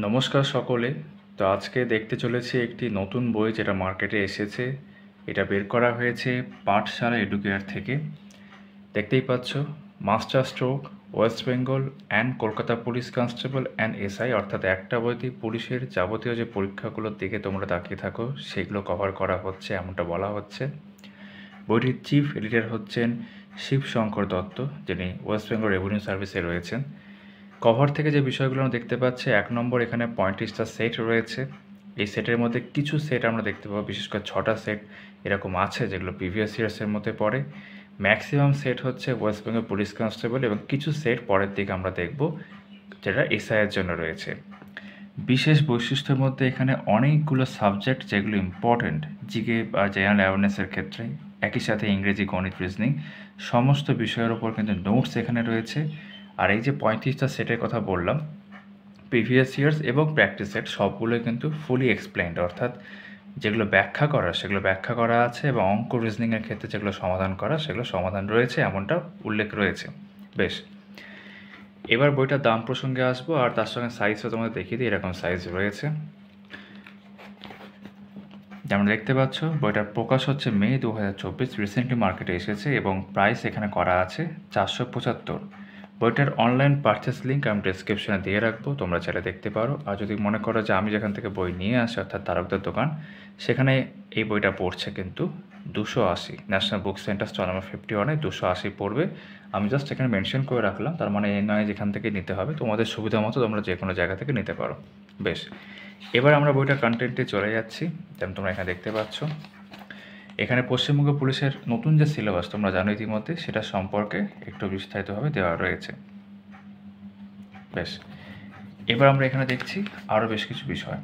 নমস্কার সকলে। তো আজকে দেখতে চলেছি একটি নতুন বই যেটা মার্কেটে এসেছে। এটা বের করা হয়েছে পাঠশালা এডুকেয়ার থেকে। দেখতেই পাচ্ছ, master stroke West Bengal and Kolkata police constable and SI, অর্থাৎ একটা বইতে পুলিশের যাবতীয় যে পরীক্ষাগুলোর দিকে তোমরা তাকিয়ে থাকো সেগুলো কভার করা হচ্ছে, এমনটা বলা হচ্ছে। বইটির চিফ এডিটর হচ্ছেন শিবশঙ্কর দত্ত, যিনি ওয়েস্ট বেঙ্গল রেভিনিউ সার্ভিসে রয়েছেন। কভার থেকে যে বিষয়গুলো আমরা দেখতে পাচ্ছি, 1 নম্বর এখানে 35টা সেট রয়েছে। এই সেটের মধ্যে কিছু সেট আমরা দেখতে পাবো, বিশেষ করে 6টা সেট এরকম আছে যেগুলো প্রিভিয়াস ইয়ার্সের মধ্যে পড়ে। ম্যাক্সিমাম সেট হচ্ছে ওয়েস্ট বেঙ্গল পুলিশ কনস্টেবল এবং কিছু সেট পরের দিকে আমরা দেখব যেটা এসআইয়ের জন্য রয়েছে। বিশেষ বৈশিষ্ট্যের মধ্যে এখানে অনেকগুলো সাবজেক্ট যেগুলো ইম্পর্ট্যান্ট জিকে বা জেনারেল অ্যাওয়ারনেসের ক্ষেত্রে, একই সাথে ইংরেজি, গণিত, রিজনিং সমস্ত বিষয়ের ওপর কিন্তু নোটস এখানে রয়েছে। আর এই যে 35টা সেটের কথা বললাম, প্রিভিয়াস ইয়ার্স এবং প্র্যাকটিস সেট সবগুলোই কিন্তু ফুলি এক্সপ্লেইনড, অর্থাৎ যেগুলো ব্যাখ্যা করা সেগুলো ব্যাখ্যা করা আছে এবং অঙ্ক রিজনিংয়ের ক্ষেত্রে যেগুলো সমাধান করা সেগুলো সমাধান রয়েছে, এমনটা উল্লেখ রয়েছে। বেশ, এবার বইটার দাম প্রসঙ্গে আসবো, আর তার সঙ্গে সাইজও তোমাদের দেখিয়ে দিই। এরকম সাইজ রয়েছে, যেমন দেখতে পাচ্ছ। বইটার প্রকাশ হচ্ছে মে 2024, রিসেন্টলি মার্কেটে এসেছে এবং প্রাইস এখানে করা আছে 475। বইটার অনলাইন পারচেস লিঙ্ক আমি ডেসক্রিপশনে দিয়ে রাখবো, তোমরা চাইলে দেখতে পারো। আর যদি মনে করো যে আমি যেখান থেকে বই নিয়ে আসি, অর্থাৎ তারকদের দোকান, সেখানে এই বইটা পড়ছে কিন্তু 280, national book centre stall number 51-এ 280 পড়বে। আমি জাস্ট এখানে মেনশন করে রাখলাম, তার মানে এই নয় যেখান থেকে নিতে হবে, তোমাদের সুবিধা মতো তোমরা যে কোনো জায়গা থেকে নিতে পারো। বেশ, এবার আমরা বইটার কন্টেন্টে চলে যাচ্ছি। যেমন তোমরা এখানে দেখতে পাচ্ছ, এখানে পশ্চিমবঙ্গ পুলিশের নতুন যে সিলেবাস তোমরা জানো ইতিমধ্যে, সেটা সম্পর্কে একটু বিস্তারিতভাবে দেওয়া রয়েছে। বেশ, এবার আমরা এখানে দেখছি আরও বেশ কিছু বিষয়।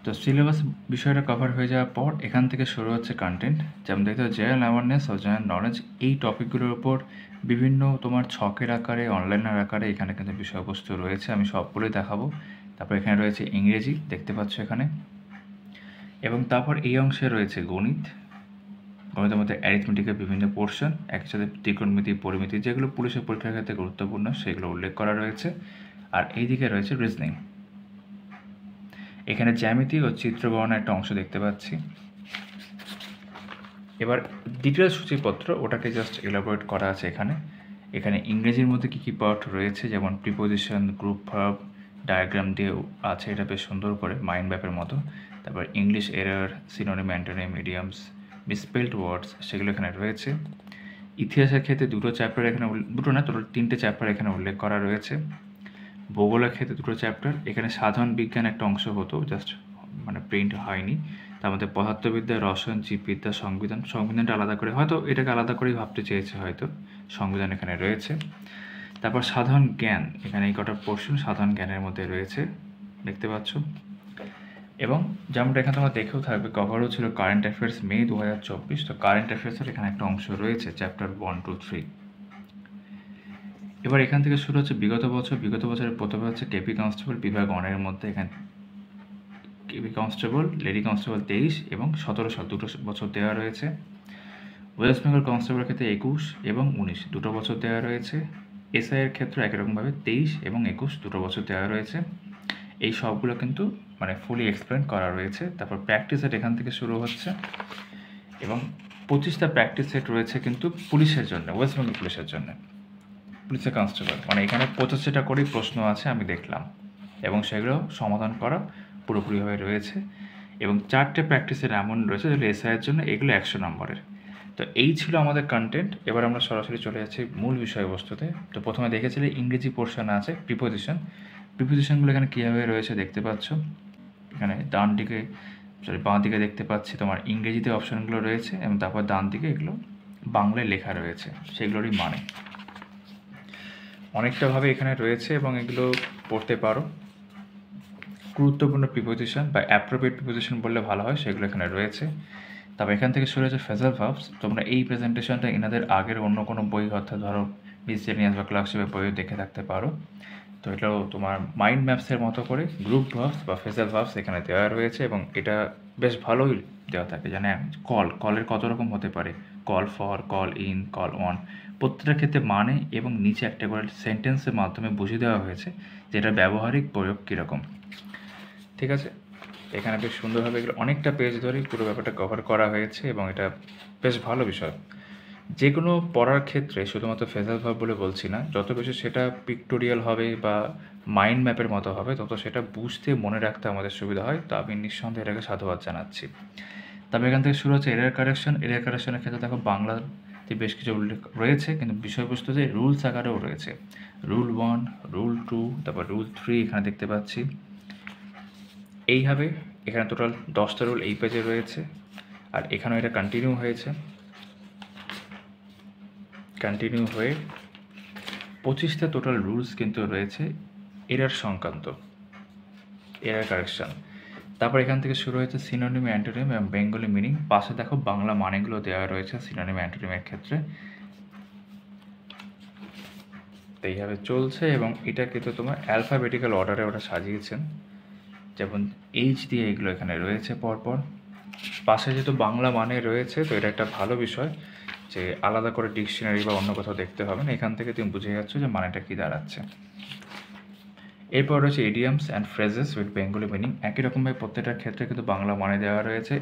তো সিলেবাস বিষয়টা কভার হয়ে যাওয়ার পর এখান থেকে শুরু হচ্ছে কন্টেন্ট। যেমন দেখতে হবে জেনারেল অ্যাওয়ারনেস ও জেনারেল নলেজ, এই টপিকগুলোর উপর বিভিন্ন তোমার ছকের আকারে, অনলাইনের আকারে এখানে কিন্তু বিষয়বস্তু রয়েছে, আমি সবগুলোই দেখাবো। তারপর এখানে রয়েছে ইংরেজি, দেখতে পাচ্ছ এখানে। এবং তারপর এই অংশে রয়েছে গণিত। গণিতের মধ্যে অ্যারিথমেটিকের বিভিন্ন পোর্শন, একই সাথে ত্রিকোণমিতি, পরিমিতি, যেগুলো পুলিশের পরীক্ষার ক্ষেত্রে গুরুত্বপূর্ণ সেগুলো উল্লেখ করা রয়েছে। আর এই দিকে রয়েছে রিজনিং। এখানে জ্যামিতি ও চিত্র গণনার একটা অংশ দেখতে পাচ্ছি। এবার ডিটেলস সূচিপত্র, ওটাকে জাস্ট এলাবোরেট করা আছে এখানে। এখানে ইংরেজির মধ্যে কী কী পার্ট রয়েছে, যেমন প্রিপোজিশন, গ্রুপ ভার্ব, ডায়াগ্রাম দিয়ে আছে, এটা বেশ সুন্দর করে মাইন্ড ম্যাপের মতো। তারপর English error, synonym, antonym, idioms, misspelled words, সেগুলো এখানে রয়েছে। ইতিহাসের ক্ষেত্রে দুটো চ্যাপ্টার এখানে, দুটো না, টোটাল 3টে চ্যাপ্টার এখানে উল্লেখ করা রয়েছে। ভূগোলের ক্ষেত্রে দুটো চ্যাপ্টার, এখানে সাধারণ বিজ্ঞান একটা অংশ হতো, জাস্ট মানে প্রিন্ট হয়নি। তার মধ্যে পদার্থবিদ্যা, রসায়ন, জীববিদ্যা, সংবিধানটা আলাদা করে, হয়তো এটাকে আলাদা করেই ভাবতে চেয়েছে, হয়তো সংবিধান এখানে রয়েছে। তারপর সাধারণ জ্ঞান, এখানে এই কটা পোর্শন সাধারণ জ্ঞানের মধ্যে রয়েছে, দেখতে পাচ্ছ। এবং যেমনটা এখানে তোমরা দেখেও থাকবে, কভারও ছিল কারেন্ট অ্যাফেয়ার্স মে 2024। তো কারেন্ট অ্যাফেয়ার্সের এখানে একটা অংশ রয়েছে, চ্যাপ্টার 1, 2, 3। এবার এখান থেকে শুরু হচ্ছে বিগত বছরের প্রথমে হচ্ছে কেপি কনস্টেবল বিভাগ 1-এর মধ্যে, এখানে কেপি কনস্টেবল, লেডি কনস্টেবল 23 এবং 17 সাল, দুটো বছর দেওয়া রয়েছে। ওয়েস্ট বেঙ্গল কনস্টেবলের ক্ষেত্রে 21 এবং 19 দুটো বছর দেওয়া রয়েছে। এসআইয়ের ক্ষেত্রে একই রকমভাবে 23 এবং 21 দুটো বছর দেওয়া রয়েছে। এই সবগুলো কিন্তু মানে ফুলি এক্সপ্লেন করা রয়েছে। তারপর প্র্যাকটিস সেট এখান থেকে শুরু হচ্ছে এবং 25টা প্র্যাকটিস সেট রয়েছে কিন্তু পুলিশের জন্য, ওয়েস্ট বেঙ্গল পুলিশের জন্য, পুলিশের কনস্টেবল, মানে এখানে 85টা করেই প্রশ্ন আছে আমি দেখলাম, এবং সেগুলো সমাধান করা পুরোপুরিভাবে রয়েছে। এবং 4টে প্র্যাকটিসের এমন রয়েছে যেগুলো এসআইয়ের জন্য, এগুলো 100 নম্বরের। তো এই ছিল আমাদের কন্টেন্ট। এবার আমরা সরাসরি চলে যাচ্ছি মূল বিষয়বস্তুতে। তো প্রথমে দেখেছিলে ইংরেজি পোর্শন আছে প্রিপোজিশনগুলো এখানে কীভাবে রয়েছে দেখতে পাচ্ছ। এখানে বাঁ দিকে দেখতে পাচ্ছি তোমার ইংরেজিতে অপশানগুলো রয়েছে এবং তারপর ডান দিকে এগুলো বাংলায় লেখা রয়েছে, সেগুলোরই মানে অনেকটাভাবে এখানে রয়েছে এবং এগুলো পড়তে পারো। গুরুত্বপূর্ণ প্রিপোজিশন বা অ্যাপ্রোপ্রিয়েট প্রিপোজিশন বললে ভালো হয়, সেগুলো এখানে রয়েছে। তবে এখান থেকে শুরু হচ্ছে ফ্রেজাল ভার্বস। তোমরা এই প্রেজেন্টেশনটা এনাদের আগের অন্য কোনো বই, অর্থাৎ ধরো মিসজেনিয়াস বা ক্লার্কশিপের বইও দেখে থাকতে পারো। তো এটাও তোমার মাইন্ড ম্যাপসের মতো করে গ্রুপ ভার্বস বা ফ্রেজাল ভার্বস এখানে দেওয়া রয়েছে এবং এটা বেশ ভালোই দেওয়া থাকে। জানে কলের কত রকম হতে পারে, call for, call in, call on, প্রত্যেকটা ক্ষেত্রে মানে এবং নিচে একটা করে সেন্টেন্সের মাধ্যমে বুঝিয়ে দেওয়া হয়েছে যে এটার ব্যবহারিক প্রয়োগ কীরকম। ঠিক আছে, এখানে বেশ সুন্দরভাবে এগুলো অনেকটা পেজ ধরেই পুরো ব্যাপারটা কভার করা হয়েছে এবং এটা বেশ ভালো বিষয়। যে কোনো পড়ার ক্ষেত্রে শুধুমাত্র ফ্রেজাল ভার্ব বলে বলছি না, যত বেশি সেটা পিক্টোরিয়াল হবে বা মাইন্ড ম্যাপের মতো হবে তত সেটা বুঝতে মনে রাখতে আমাদের সুবিধা হয়। তো আমি নিঃসন্দেহে এটাকে সাধুবাদ জানাচ্ছি। তবে এখান থেকে শুরু হচ্ছে এরর কারেকশন। এরর কারেকশনের ক্ষেত্রে দেখো বাংলাতে বেশ কিছু উল্লেখ রয়েছে, কিন্তু বিষয়বস্তু যে রুলস আকারেও রয়েছে। রুল 1, রুল 2, তারপর রুল 3 এখানে দেখতে পাচ্ছি। এইভাবে এখানে টোটাল 10টা রুল এই পেজে রয়েছে, আর এখানেও এটা কন্টিনিউ হয়েছে। কন্টিনিউ হয়ে 25টা টোটাল রুলস কিন্তু রয়েছে এরর সংক্রান্ত, এরর কারেকশন। তারপর এখান থেকে শুরু হয়েছে সিনোনিম, অ্যান্টোনিম এবং বেঙ্গলি মিনিং। পাশে দেখো বাংলা মানেগুলো দেওয়া রয়েছে সিনোনিম, অ্যান্টোনিমের ক্ষেত্রে। তো এইভাবে চলছে এবং এটা কিন্তু তোমার অ্যালফাবেটিক্যাল অর্ডারে ওটা সাজিয়েছেন, যেমন এইচ দিয়ে এগুলো এখানে রয়েছে পরপর। পাশে যেহেতু বাংলা মানে রয়েছে, তো এটা একটা ভালো বিষয় যে আলাদা করে ডিকশনারি বা অন্য কোথাও দেখতে হবে না, এখান থেকে তুমি বুঝে যাচ্ছ যে মানেটা কী দাঁড়াচ্ছে। এরপর রয়েছে idioms and phrases with Bengali meaning. একই রকমভাবে প্রত্যেকটার ক্ষেত্রে কিন্তু বাংলা মানে দেওয়া রয়েছে।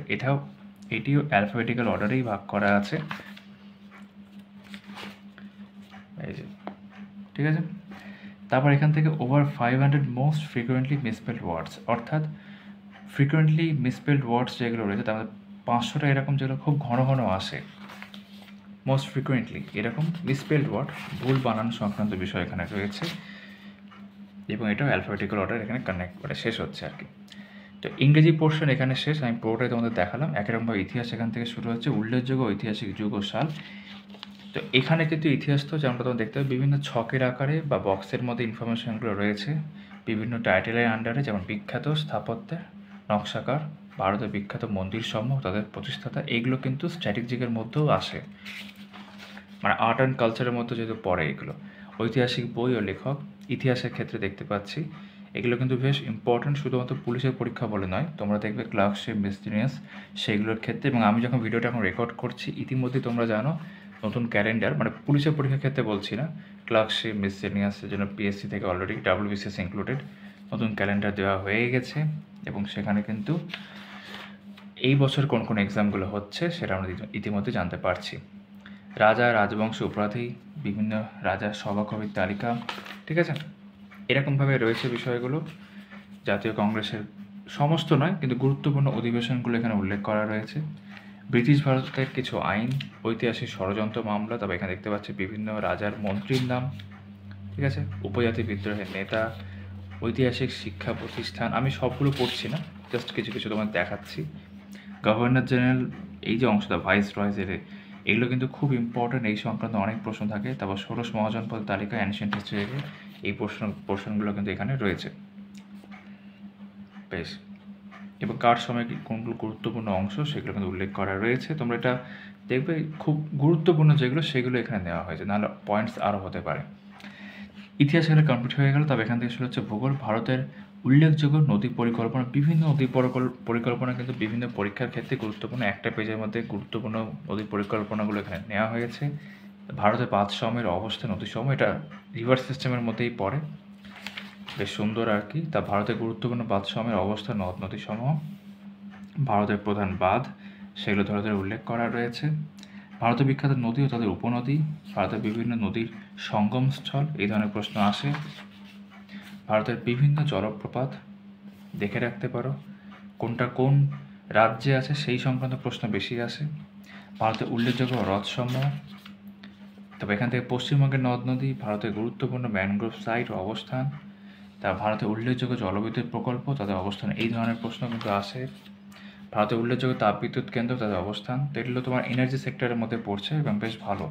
এটিও অ্যালফাবেটিক্যাল অর্ডারেই ভাগ করা আছে। এই যে, ঠিক আছে। তারপর এখান থেকে ওভার 500 মোস্ট ফ্রিকুয়েন্টলি মিসস্পেলড ওয়ার্ডস, অর্থাৎ ফ্রিকুয়েন্টলি মিসস্পেলড ওয়ার্ডস যেগুলো রয়েছে তার মধ্যে 500টা এরকম যেগুলো খুব ঘন ঘন আসে, মোস্ট ফ্রিকুয়েন্টলি এরকম মিসস্পেলড ওয়ার্ড, ভুল বানান সংক্রান্ত বিষয় এখানে রয়েছে এবং এটাও অ্যালফাবেটিক্যাল অর্ডার এখানে কানেক্ট করে শেষ হচ্ছে আর কি। তো ইংরেজি পোর্শন এখানে শেষ, আমি পুরোটাই তোমাদের দেখালাম। একই রকমভাবে ইতিহাস এখান থেকে শুরু হচ্ছে, উল্লেখযোগ্য ঐতিহাসিক যুগ ও সাল। তো এখানে কিন্তু ইতিহাস তো যেমনটা তোমরা দেখতে পাবে বিভিন্ন ছকের আকারে বা বক্সের মধ্যে ইনফরমেশনগুলো রয়েছে বিভিন্ন টাইটেলের আন্ডারে, যেমন বিখ্যাত স্থাপত্যের নকশাকার, ভারতের বিখ্যাত মন্দির সমূহ, তাদের প্রতিষ্ঠাতা, এগুলো কিন্তু স্ট্র্যাটেজিকের মধ্যেও আসে, মানে আর্ট অ্যান্ড কালচারের মধ্যে যেহেতু পড়ে এগুলো। ঐতিহাসিক বই ও লেখক ইতিহাসের ক্ষেত্রে দেখতে পাচ্ছি, এগুলো কিন্তু বেশ ইম্পর্ট্যান্ট, শুধুমাত্র পুলিশের পরীক্ষা বলে নয়, তোমরা দেখবে ক্লার্কশিপ, মিসলিনিয়াস সেইগুলোর ক্ষেত্রে। এবং আমি যখন ভিডিওটা এখন রেকর্ড করছি ইতিমধ্যেই তোমরা জানো নতুন ক্যালেন্ডার, মানে পুলিশের পরীক্ষার ক্ষেত্রে বলছি না, ক্লার্কশিপ, মিসলিনিয়াসের জন্য পিএসসি থেকে অলরেডি WBCS ইনক্লুডেড নতুন ক্যালেন্ডার দেওয়া হয়ে গেছে এবং সেখানে কিন্তু এই বছর কোন কোন এক্সামগুলো হচ্ছে সেটা আমরা ইতিমধ্যে জানতে পারছি। রাজা, রাজবংশ, উপাধি, বিভিন্ন রাজার সভাকবির তালিকা, ঠিক আছে, এরকমভাবে রয়েছে বিষয়গুলো। জাতীয় কংগ্রেসের সমস্ত নয় কিন্তু গুরুত্বপূর্ণ অধিবেশনগুলো এখানে উল্লেখ করা রয়েছে। ব্রিটিশ ভারতের কিছু আইন, ঐতিহাসিক ষড়যন্ত্র মামলা, তবে এখানে দেখতে পাচ্ছি বিভিন্ন রাজার মন্ত্রীর নাম, ঠিক আছে, উপজাতি বিদ্রোহের নেতা, ঐতিহাসিক শিক্ষা প্রতিষ্ঠান। আমি সবগুলো পড়ছি না, জাস্ট কিছু কিছু তোমার দেখাচ্ছি। গভর্নর জেনারেল, এই যে অংশটা ভাইস রয়েছে, এগুলো কিন্তু খুব ইম্পর্ট্যান্ট, এই সংক্রান্ত অনেক প্রশ্ন থাকে। তারপর ষোড়শ মহাজনপদ তালিকা, অ্যানশিয়েন্ট হিস্ট্রি, এই পোর্শনগুলো কিন্তু এখানে রয়েছে বেশ। এবং কার সময় কোনগুলো গুরুত্বপূর্ণ অংশ সেগুলো কিন্তু উল্লেখ করা রয়েছে। তোমরা এটা দেখবে খুব গুরুত্বপূর্ণ যেগুলো সেগুলো এখানে নেওয়া হয়েছে, নাহলে পয়েন্টস আরও হতে পারে। ইতিহাস এখানে কমপ্লিট হয়ে গেল। তবে এখান থেকে শুরু হচ্ছে ভূগোল। ভারতের উল্লেখযোগ্য নদী পরিকল্পনা, বিভিন্ন নদী পরিকল্পনা কিন্তু বিভিন্ন পরীক্ষার ক্ষেত্রে গুরুত্বপূর্ণ। একটা পেজের মধ্যে গুরুত্বপূর্ণ নদী পরিকল্পনাগুলো এখানে নেওয়া হয়েছে। ভারতের পাঁচসময়ের অবস্থা, নদীসমূহ, এটা রিভার সিস্টেমের মধ্যেই পড়ে, বেশ সুন্দর আর কি। তা ভারতের গুরুত্বপূর্ণ বাঁধসমূহের অবস্থা, নদ নদীসমূহ, ভারতের প্রধান বাঁধ সেগুলো ধরে ধরে উল্লেখ করা রয়েছে। ভারতের বিখ্যাত নদী ও তাদের উপনদী, ভারতের বিভিন্ন নদীর সঙ্গমস্থল, এই ধরনের প্রশ্ন আসে। ভারতের বিভিন্ন জলপ্রপাত দেখে রাখতে পারো, কোনটা কোন রাজ্যে আছে সেই সংক্রান্ত প্রশ্ন বেশি আসে। ভারতের উল্লেখযোগ্য হ্রদসমূহ, তবে এখান থেকে পশ্চিমবঙ্গের নদ নদী, ভারতের গুরুত্বপূর্ণ ম্যানগ্রোভ সাইট ও অবস্থান, তা ভারতের উল্লেখযোগ্য জলবিদ্যুৎ প্রকল্প, তাদের অবস্থান, এই ধরনের প্রশ্ন কিন্তু আসে। ভারতের উল্লেখযোগ্য তাপবিদ্যুৎ কেন্দ্র, তাদের অবস্থান, তো এগুলো তোমার এনার্জি সেক্টরের মধ্যে পড়ছে এবং বেশ ভালো।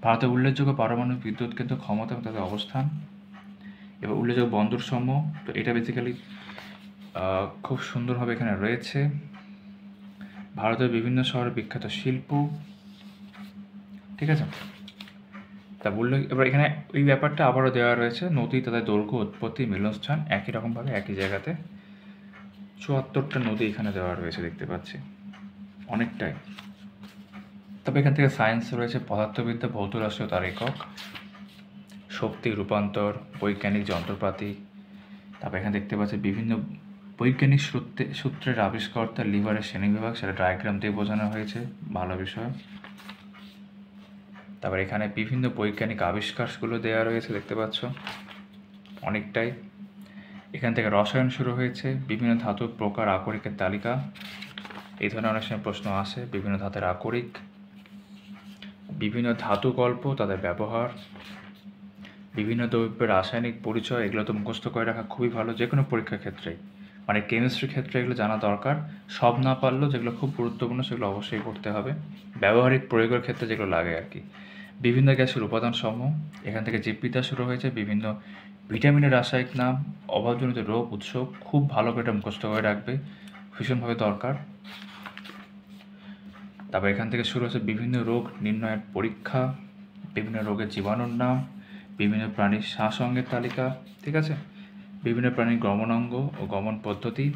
ভারতের উল্লেখযোগ্য পারমাণবিক বিদ্যুৎ কেন্দ্র, ক্ষমতা এবং তাদের অবস্থান, এবং উল্লেখযোগ্য বন্দর সমূহ, তো এটা বেসিক্যালি খুব সুন্দরভাবে এখানে রয়েছে। ভারতের বিভিন্ন শহরের বিখ্যাত শিল্প, ঠিক আছে। তা বললে এবার এখানে ওই ব্যাপারটা আবারও দেওয়া রয়েছে, নদী, তাদের দৈর্ঘ্য, উৎপত্তি, মিলনস্থান, একই রকমভাবে একই জায়গাতে 74টা নদী এখানে দেওয়া রয়েছে, দেখতে পাচ্ছি অনেকটাই। তবে এখান থেকে সায়েন্স রয়েছে, পদার্থবিদ্যা, ভৌত রাশি ও তার একক, শক্তি, রূপান্তর, বৈজ্ঞানিক যন্ত্রপাতি। তারপর এখানে দেখতে পাচ্ছি বিভিন্ন বৈজ্ঞানিক সূত্রের আবিষ্কর্তা, লিভারের শ্রেণীবিভাগ, সেটা ডায়াগ্রাম দিয়ে বোঝানো হয়েছে, ভালো বিষয়। তারপর এখানে বিভিন্ন বৈজ্ঞানিক আবিষ্কারগুলো দেওয়া রয়েছে, দেখতে পাচ্ছ অনেকটাই। এখান থেকে রসায়ন শুরু হয়েছে, বিভিন্ন ধাতুর প্রকার, আকরিকের তালিকা, এই ধরনের অনেক সময় প্রশ্ন আসে। বিভিন্ন ধাতুর আকরিক, বিভিন্ন ধাতু গল্প, তাদের ব্যবহার, বিভিন্ন দ্রব্যের রাসায়নিক পরিচয়, এগুলো তো মুখস্থ করে রাখা খুবই ভালো যে কোনো পরীক্ষার ক্ষেত্রেই, মানে কেমিস্ট্রির ক্ষেত্রে এগুলো জানা দরকার। সব না পারলেও যেগুলো খুব গুরুত্বপূর্ণ সেগুলো অবশ্যই পড়তে হবে, ব্যবহারিক প্রয়োগের ক্ষেত্রে যেগুলো লাগে আর কি। বিভিন্ন গ্যাসের উপাদান সমূহ, এখান থেকে জীববিদ্যা শুরু হয়েছে, বিভিন্ন ভিটামিনের রাসায়নিক নাম, অভাবজনিত রোগ, উৎস, খুব ভালো করে এটা মুখস্থ করে রাখবে, ভীষণভাবে দরকার। তারপর এখান থেকে শুরু হচ্ছে বিভিন্ন রোগ নির্ণয়ের পরীক্ষা, বিভিন্ন রোগের জীবাণুর নাম, বিভিন্ন প্রাণীর শ্বাসঅঙ্গের তালিকা, ঠিক আছে, বিভিন্ন প্রাণীর গমনাঙ্গ ও গমন পদ্ধতি,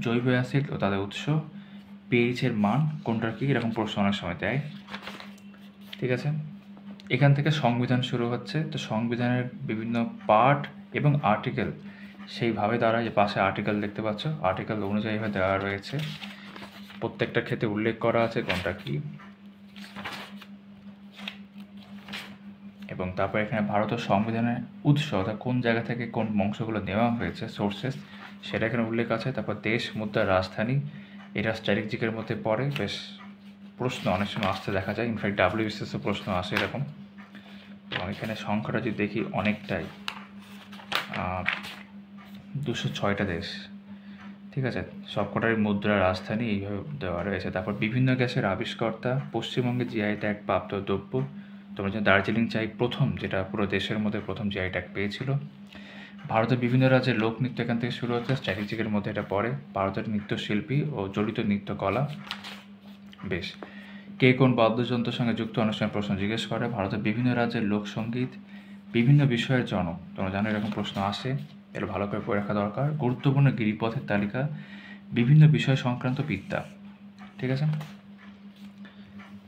জৈব অ্যাসিড ও তাদের উৎস, পিএইচের মান কোনটার কী, এরকম প্রশ্ন অনেক সময় দেয়, ঠিক আছে। এখান থেকে সংবিধান শুরু হচ্ছে, তো সংবিধানের বিভিন্ন পার্ট এবং আর্টিকেল সেইভাবে দ্বারা, যে পাশে আর্টিকেল দেখতে পাচ্ছ, আর্টিকেল অনুযায়ীভাবে দেওয়া রয়েছে, প্রত্যেকটা ক্ষেত্রে উল্লেখ করা আছে কোনটা কী। এবং তারপর এখানে ভারতের সংবিধানের উৎস অর্থাৎ কোন জায়গা থেকে কোন অংশগুলো নেওয়া হয়েছে, সোর্সেস, সেটা এখানে উল্লেখ আছে। তারপর দেশ, মুদ্রা, রাজধানী, এটা স্ট্র্যাটেজিকের মধ্যে পড়ে, বেশ প্রশ্ন অনেক সময় আসতে দেখা যায়, ইনফ্যাক্ট WBCSও প্রশ্ন আসে এরকম। এবং এখানে সংখ্যাটা যদি দেখি অনেকটাই, 206টা দেশ, ঠিক আছে, সবকটারই মুদ্রা, রাজধানী এইভাবে দেওয়া রয়েছে। তারপর বিভিন্ন গ্যাসের আবিষ্কর্তা, পশ্চিমবঙ্গে জিআই ট্যাগ প্রাপ্ত দ্রব্য, তোমরা জানো দার্জিলিং চাই প্রথম, যেটা পুরো দেশের মধ্যে প্রথম জিআই ট্যাগ পেয়েছিল। ভারতের বিভিন্ন রাজ্যের লোকনৃত্য এখান থেকে শুরু হচ্ছে, স্ট্র্যাটেজিকের মধ্যে এটা পড়ে। ভারতের নৃত্যশিল্পী ও জড়িত নৃত্যকলা, বেশ। কে কোন বাদ্যযন্ত্রের সঙ্গে যুক্ত, অনেক সময় প্রশ্ন জিজ্ঞেস করে। ভারতের বিভিন্ন রাজ্যের লোকসঙ্গীত, বিভিন্ন বিষয়ের জনক, তোমরা জানো এরকম প্রশ্ন আসে, এটা ভালো করে পড়ে রাখা দরকার। গুরুত্বপূর্ণ গিরিপথের তালিকা, বিভিন্ন বিষয় সংক্রান্ত বিদ্যা, ঠিক আছে।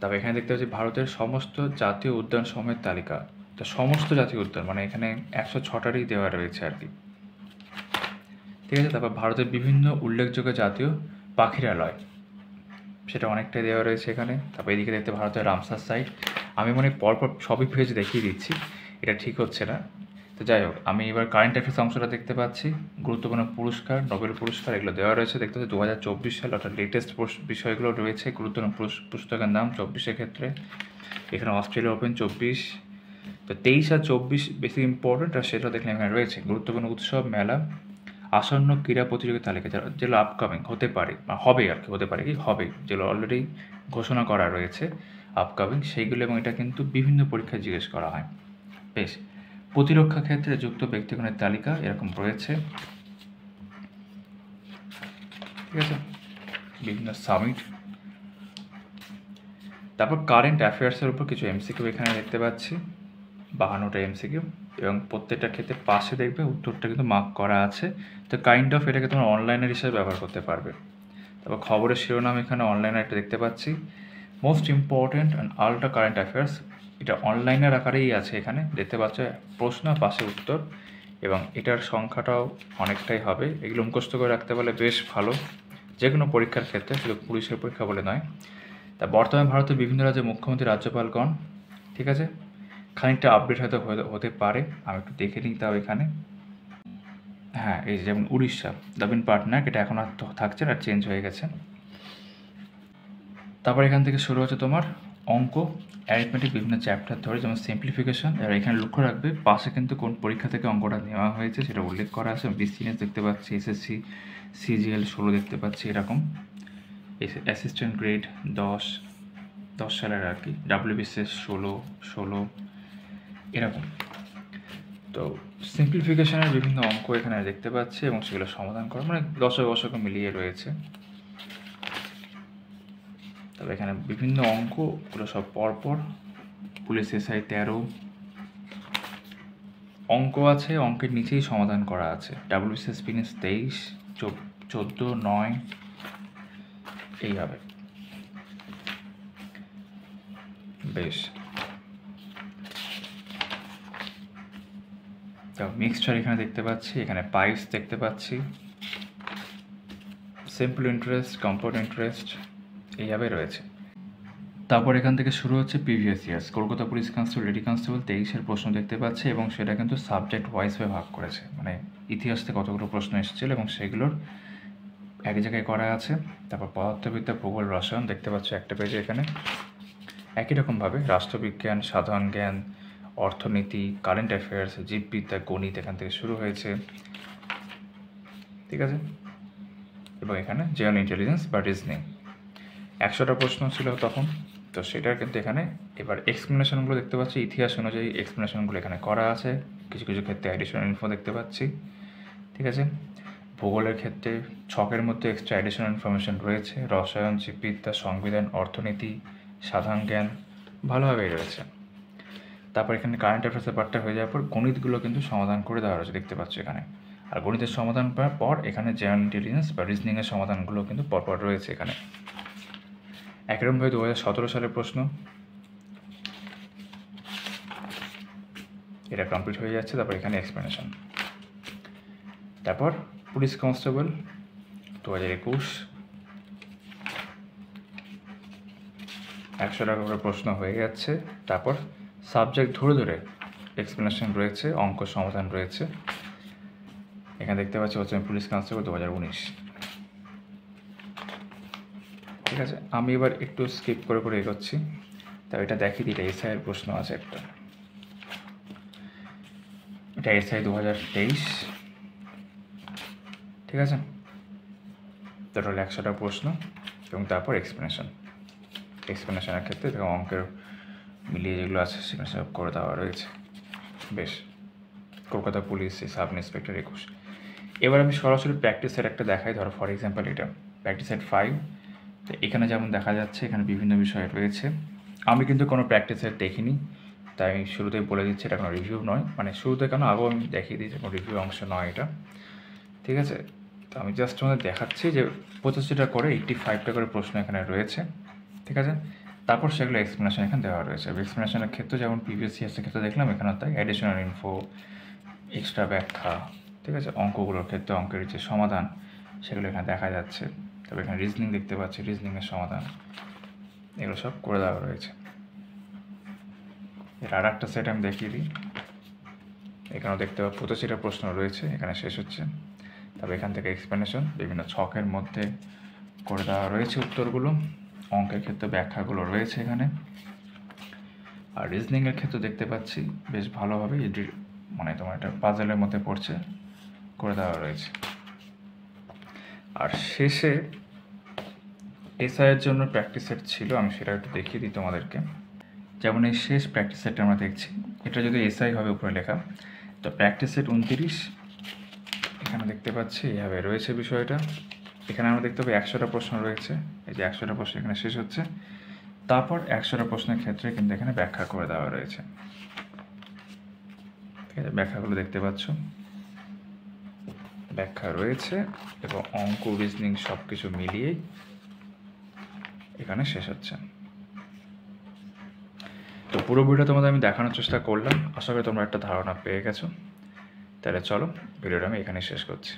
তবে এখানে দেখতে পাচ্ছি ভারতের সমস্ত জাতীয় উদ্যান সমূহের তালিকা, তো সমস্ত জাতীয় উদ্যান মানে এখানে 106টারই দেওয়া রয়েছে আর কি, ঠিক আছে। তারপর ভারতের বিভিন্ন উল্লেখযোগ্য জাতীয় পাখিরালয়, সেটা অনেকটাই দেওয়া রয়েছে এখানে। তারপর এদিকে দেখতে ভারতের রামসার সাইট, আমি মনে পরপর সবই পেজ দেখিয়ে দিচ্ছি, এটা ঠিক হচ্ছে না। তো যাই হোক, আমি এবার কারেন্ট অ্যাফেয়ার্স অংশটা দেখতে পাচ্ছি, গুরুত্বপূর্ণ পুরস্কার, নোবেল পুরস্কার, এগুলো দেওয়া রয়েছে, দেখতে পাচ্ছি 2024 সাল অর্থাৎ লেটেস্ট বিষয়গুলো রয়েছে। গুরুত্বপূর্ণ পুস্তকের নাম 24-এর ক্ষেত্রে এখানে অস্ট্রেলিয়া ওপেন 24, তো 23 আর 24 বেশি ইম্পর্টেন্ট, আর সেটা দেখলে এখানে রয়েছে। গুরুত্বপূর্ণ উৎসব, মেলা, আসন্ন ক্রীড়া প্রতিযোগিতা তালিকা, যেগুলো আপকামিং হতে পারে বা হবে আর কি, হতে পারে কি হবে, যেগুলো অলরেডি ঘোষণা করা রয়েছে আপকামিং সেইগুলো, এবং এটা কিন্তু বিভিন্ন পরীক্ষায় জিজ্ঞেস করা হয়, বেশ। প্রতিরক্ষা ক্ষেত্রে যুক্ত ব্যক্তিগণের তালিকা এরকম রয়েছে, ঠিক আছে, বিভিন্ন সামিট। তারপর কারেন্ট অ্যাফেয়ার্সের উপর কিছু এমসিকিউ এখানে দেখতে পাচ্ছি, 52টা এমসিকিউ, এবং প্রত্যেকটা ক্ষেত্রে পাশে দেখবে উত্তরটা কিন্তু মার্ক করা আছে, তো কাইন্ড অফ এটাকে তোমরা অনলাইনের হিসেবে ব্যবহার করতে পারবে। তারপর খবরের শিরোনাম এখানে অনলাইনে একটা দেখতে পাচ্ছি, most important and ultra current affairs, এটা অনলাইনের আকারেই আছে এখানে দেখতে পাচ্ছ, প্রশ্ন পাশে উত্তর, এবং এটার সংখ্যাটাও অনেকটাই হবে। এগুলো মুখস্থ করে রাখতে পারলে বেশ ভালো যে কোনো পরীক্ষার ক্ষেত্রে, শুধু পুলিশের পরীক্ষা বলে নয়। তা বর্তমানে ভারতের বিভিন্ন রাজ্যের মুখ্যমন্ত্রী, রাজ্যপালগণ, ঠিক আছে, খানিকটা আপডেট হয়তো হতে পারে, আমি একটু দেখে নিই তাও এখানে। হ্যাঁ, এই যেমন উড়িষ্যা, নবীন পাটনায়ক, এটা এখন আর থাকছে না, চেঞ্জ হয়ে গেছে। তারপর এখান থেকে শুরু হচ্ছে তোমার অঙ্ক, অ্যারিথমেটিক, বিভিন্ন চ্যাপ্টার ধরে, যেমন সিম্পলিফিকেশন। এবার এখানে লক্ষ্য রাখবে পাশে কিন্তু কোন পরীক্ষা থেকে অঙ্কটা নেওয়া হয়েছে সেটা উল্লেখ করা আছে। বিসিএস দেখতে পাচ্ছি, এসএসসি, সিজিএল 16 দেখতে পাচ্ছি এরকম, অ্যাসিস্ট্যান্ট গ্রেড 10 সালের আর কি, WBCS 16 এরকম। তো সিম্পলিফিকেশনের বিভিন্ন অঙ্ক এখানে দেখতে পাচ্ছি, এবং সেগুলো সমাধান করা মানে দশকে মিলিয়ে রয়েছে। তবে এখানে বিভিন্ন অঙ্কগুলো সব পরপর, পুলিশ এসআই 13 অঙ্ক আছে, অঙ্কের নিচেই সমাধান করা আছে। WBCS ফিনিশ 23, 14, 9 এইভাবে। বেশ। তো মিক্সচার এখানে দেখতে পাচ্ছি, এখানে পাইপস দেখতে পাচ্ছি, সিম্পল ইন্টারেস্ট, কম্পাউন্ড ইন্টারেস্ট এইভাবে রয়েছে। তারপর এখান থেকে শুরু হচ্ছে previous years. Kolkata police constable, lady constable 23-এর প্রশ্ন দেখতে পাচ্ছি এবং সেটা কিন্তু সাবজেক্ট ওয়াইজভাবে ভাগ করেছে, মানে ইতিহাস থেকে কতগুলো প্রশ্ন এসেছিল এবং সেগুলোর এক জায়গায় করা আছে। তারপর পদার্থবিদ্যা, ভূগোল, রসায়ন দেখতে পাচ্ছ একটা পেজে এখানে। একই রকমভাবে রাষ্ট্রবিজ্ঞান, সাধারণ জ্ঞান, অর্থনীতি, কারেন্ট অ্যাফেয়ার্স, জীববিদ্যা, গণিত এখান থেকে শুরু হয়েছে, ঠিক আছে। এবং এখানে জেনারেল ইন্টেলিজেন্স বা রিজনিং 100টা প্রশ্ন ছিল তখন, তো সেটার কিন্তু এখানে এবার এক্সপ্লেনেশনগুলো দেখতে পাচ্ছি। ইতিহাস অনুযায়ী এক্সপ্লেনেশনগুলো এখানে করা আছে, কিছু কিছু ক্ষেত্রে অ্যাডিশনাল ইনফো দেখতে পাচ্ছি, ঠিক আছে। ভূগোলের ক্ষেত্রে ছকের মধ্যে এক্সট্রা অ্যাডিশনাল ইনফরমেশন রয়েছে। রসায়ন, জীববিদ্যা, সংবিধান, অর্থনীতি, সাধারণ জ্ঞান ভালোভাবেই রয়েছে। তারপর এখানে কারেন্ট অ্যাফেয়ার্সের পার্টটা হয়ে যাওয়ার পর গণিতগুলো কিন্তু সমাধান করে দেওয়া রয়েছে, দেখতে পাচ্ছ এখানে। আর গণিতের সমাধান করার পর এখানে জেনারেল ইন্টেলিজেন্স বা রিজনিংয়ের সমাধানগুলো কিন্তু পরপর রয়েছে এখানে। একরকমভাবে 2017 সালের প্রশ্ন এটা কমপ্লিট হয়ে যাচ্ছে। তারপর এখানে এক্সপ্লেনেশন। তারপর পুলিশ কনস্টেবল 2021 100 টাকা করে প্রশ্ন হয়ে যাচ্ছে। তারপর সাবজেক্ট ধরে ধরে এক্সপ্লেনেশন রয়েছে, অঙ্ক সমাধান রয়েছে। এখানে দেখতে পাচ্ছি হচ্ছে পুলিশ কনস্টেবল 2019, ঠিক আছে। আমি এবার একটু স্কিপ করে করে এগোচ্ছি, তাই এটা দেখিয়ে দিই। এসআইয়ের প্রশ্ন আছে একটা, এটা এসআই 2023, ঠিক আছে। টোটাল 100টা প্রশ্ন এবং তারপর এক্সপ্লেনেশনের ক্ষেত্রে দেখো অঙ্কের মিলিয়ে যেগুলো আছে সেখানে সব করে দেওয়া রয়েছে। বেশ, কলকাতা পুলিশ সাব ইন্সপেক্টর 21। এবার আমি সরাসরি প্র্যাকটিস সেট একটা দেখাই। ধরো ফর এক্সাম্পল এটা প্র্যাকটিস সেট 5। তো এখানে যেমন দেখা যাচ্ছে এখানে বিভিন্ন বিষয় রয়েছে। আমি কিন্তু কোনো প্র্যাকটিস সেট দেখিনি, তাই শুরুতেই বলে দিচ্ছি এটা কোনো রিভিউ নয়। মানে শুরুতে কেন আগেও আমি দেখিয়ে দিচ্ছি, কোনো রিভিউ অংশ নয় এটা, ঠিক আছে। তো আমি জাস্ট তোমাদের দেখাচ্ছি যে 85টা করে 85টা করে প্রশ্ন এখানে রয়েছে, ঠিক আছে। তারপর সেগুলো এক্সপ্লেনেশন এখানে দেওয়া রয়েছে। এক্সপ্লেনেশনের ক্ষেত্রে যেমন প্রিভিয়াস ইয়ার্সের ক্ষেত্রে দেখলাম, এখানে তাই অ্যাডিশনাল ইনফো, এক্সট্রা ব্যাখ্যা, ঠিক আছে। অঙ্কগুলোর ক্ষেত্রে অঙ্কের যে সমাধান সেগুলো এখানে দেখা যাচ্ছে। তবে এখানে রিজনিং দেখতে পাচ্ছি, রিজনিংয়ের সমাধান এগুলো সব করে দেওয়া রয়েছে। এর আর একটা সেট আমি দেখিয়ে দিই। এখানেও দেখতে পাবো 85টা প্রশ্ন রয়েছে, এখানে শেষ হচ্ছে। তবে এখান থেকে এক্সপ্লেনেশন বিভিন্ন ছকের মধ্যে করে দেওয়া রয়েছে উত্তরগুলো। অঙ্কের ক্ষেত্রে ব্যাখ্যাগুলো রয়েছে এখানে। আর রিজনিংয়ের ক্ষেত্রে দেখতে পাচ্ছি বেশ ভালোভাবে মানে তোমার এটা পাজেলের মধ্যে পড়ছে, করে দেওয়া রয়েছে। আর শেষে এসআইয়ের জন্য প্র্যাকটিস সেট ছিল, আমি সেটা একটু দেখিয়ে দিই তোমাদেরকে। যেমন এই শেষ প্র্যাকটিস সেটটা আমরা দেখছি, এটা যদি এসআই হবে উপরে লেখা, তো প্র্যাকটিস সেট 29 এখানে দেখতে পাচ্ছি এইভাবে রয়েছে বিষয়টা। এখানে আমরা দেখতে পাবো 100টা প্রশ্ন রয়েছে, এই যে 100টা প্রশ্ন এখানে শেষ হচ্ছে। তারপর 100টা প্রশ্নের ক্ষেত্রে কিন্তু এখানে ব্যাখ্যা করে দেওয়া রয়েছে, ঠিক আছে। ব্যাখ্যাগুলো দেখতে পাচ্ছ, ব্যাখ্যা রয়েছে এবং অঙ্ক, রিজনিং সব কিছু মিলিয়েই এখানে শেষ হচ্ছে। তো পুরো ভিডিওটা তোমাদের আমি দেখানোর চেষ্টা করলাম, আশা করি তোমরা একটা ধারণা পেয়ে গেছো। তাহলে চলো ভিডিওটা আমি এখানে শেষ করছি।